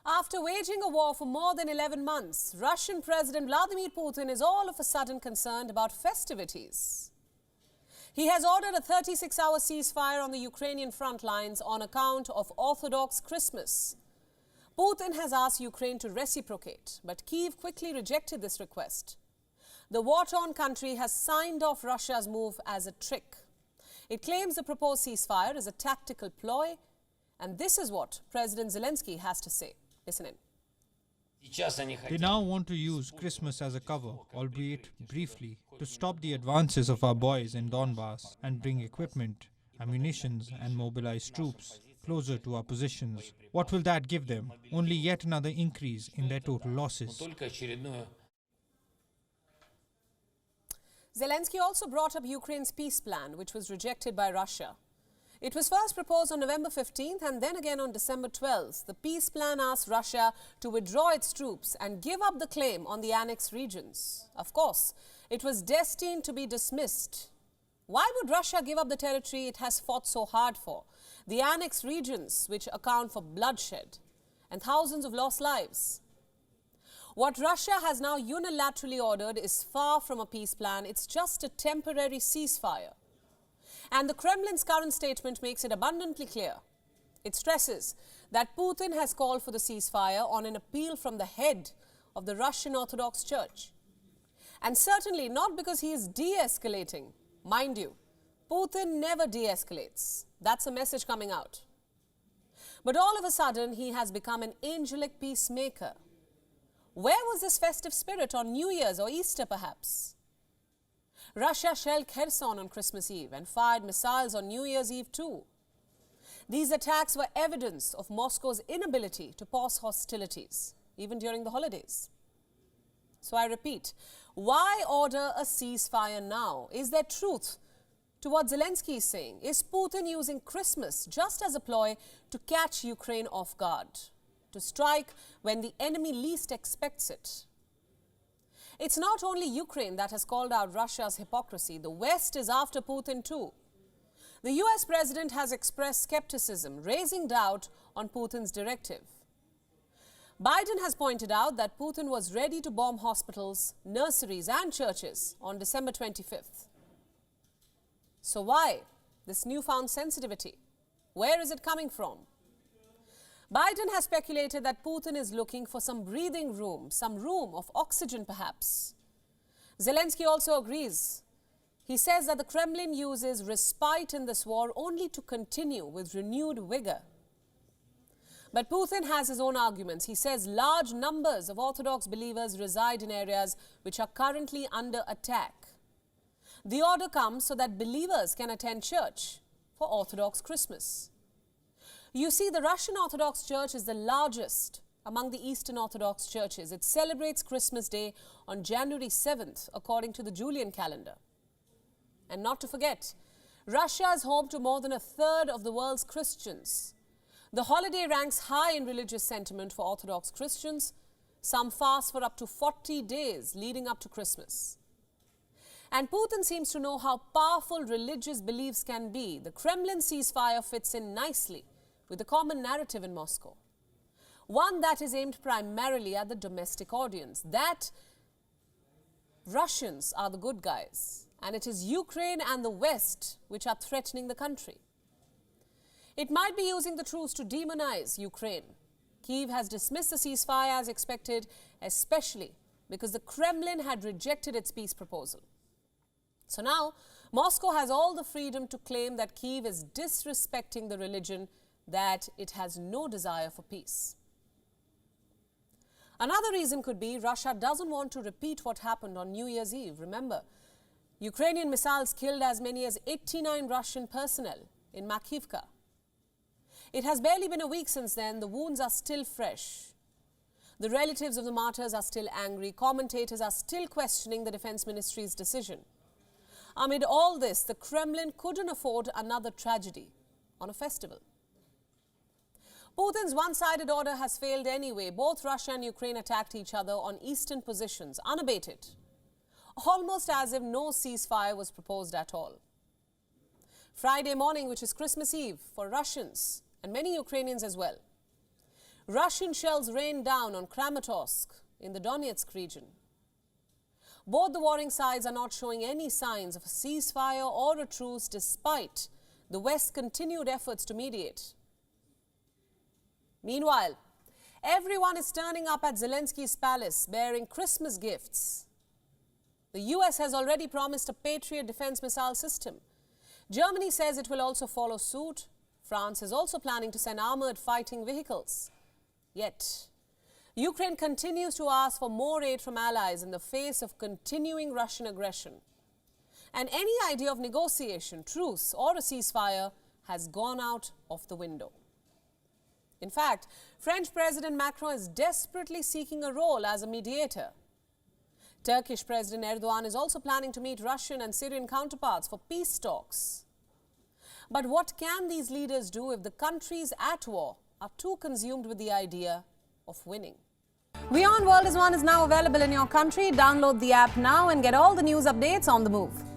After waging a war for more than 11 months, Russian President Vladimir Putin is all of a sudden concerned about festivities. He has ordered a 36-hour ceasefire on the Ukrainian front lines on account of Orthodox Christmas. Putin has asked Ukraine to reciprocate, but Kyiv quickly rejected this request. The war-torn country has signed off Russia's move as a trick. It claims the proposed ceasefire is a tactical ploy, and this is what President Zelensky has to say. Listen in. They now want to use Christmas as a cover, albeit briefly, to stop the advances of our boys in Donbass and bring equipment, ammunitions and mobilize troops closer to our positions. What will that give them? Only yet another increase in their total losses. Zelensky also brought up Ukraine's peace plan, which was rejected by Russia. It was first proposed on November 15th and then again on December 12th. The peace plan asked Russia to withdraw its troops and give up the claim on the annexed regions. Of course, it was destined to be dismissed. Why would Russia give up the territory it has fought so hard for? The annexed regions, which account for bloodshed and thousands of lost lives. What Russia has now unilaterally ordered is far from a peace plan. It's just a temporary ceasefire. And the Kremlin's current statement makes it abundantly clear. It stresses that Putin has called for the ceasefire on an appeal from the head of the Russian Orthodox Church. And certainly not because he is de-escalating. Mind you, Putin never de-escalates. That's a message coming out. But all of a sudden, he has become an angelic peacemaker. Where was this festive spirit on New Year's or Easter, perhaps? Russia shelled Kherson on Christmas Eve and fired missiles on New Year's Eve too. These attacks were evidence of Moscow's inability to pause hostilities, even during the holidays. So I repeat, why order a ceasefire now? Is there truth to what Zelensky is saying? Is Putin using Christmas just as a ploy to catch Ukraine off guard, to strike when the enemy least expects it? It's not only Ukraine that has called out Russia's hypocrisy. The West is after Putin too. The US president has expressed skepticism, raising doubt on Putin's directive. Biden has pointed out that Putin was ready to bomb hospitals, nurseries and churches on December 25th. So why this newfound sensitivity? Where is it coming from? Biden has speculated that Putin is looking for some breathing room, some room of oxygen perhaps. Zelensky also agrees. He says that the Kremlin uses respite in this war only to continue with renewed vigor. But Putin has his own arguments. He says large numbers of Orthodox believers reside in areas which are currently under attack. The order comes so that believers can attend church for Orthodox Christmas. You see, the Russian Orthodox Church is the largest among the Eastern Orthodox churches. It celebrates Christmas Day on January 7th, according to the Julian calendar. And not to forget, Russia is home to more than a third of the world's Christians. The holiday ranks high in religious sentiment for Orthodox Christians. Some fast for up to 40 days leading up to Christmas. And Putin seems to know how powerful religious beliefs can be. The Kremlin ceasefire fits in nicely with the common narrative in Moscow. One that is aimed primarily at the domestic audience, that Russians are the good guys, and it is Ukraine and the West which are threatening the country. It might be using the truce to demonize Ukraine. Kyiv has dismissed the ceasefire as expected, especially because the Kremlin had rejected its peace proposal. So now, Moscow has all the freedom to claim that Kyiv is disrespecting the religion, that it has no desire for peace. Another reason could be Russia doesn't want to repeat what happened on New Year's Eve. Remember, Ukrainian missiles killed as many as 89 Russian personnel in Makiivka. It has barely been a week since then. The wounds are still fresh. The relatives of the martyrs are still angry. Commentators are still questioning the Defense Ministry's decision. Amid all this, the Kremlin couldn't afford another tragedy on a festival. Putin's one-sided order has failed anyway. Both Russia and Ukraine attacked each other on eastern positions, unabated, almost as if no ceasefire was proposed at all. Friday morning, which is Christmas Eve for Russians and many Ukrainians as well, Russian shells rained down on Kramatorsk in the Donetsk region. Both the warring sides are not showing any signs of a ceasefire or a truce despite the West's continued efforts to mediate. Meanwhile, everyone is turning up at Zelensky's palace bearing Christmas gifts. The US has already promised a Patriot defense missile system. Germany says it will also follow suit. France is also planning to send armored fighting vehicles. Yet, Ukraine continues to ask for more aid from allies in the face of continuing Russian aggression. And any idea of negotiation, truce or a ceasefire has gone out of the window. In fact, French President Macron is desperately seeking a role as a mediator. Turkish President Erdogan is also planning to meet Russian and Syrian counterparts for peace talks. But what can these leaders do if the countries at war are too consumed with the idea of winning? WION World is now available in your country. Download the app now and get all the news updates on the move.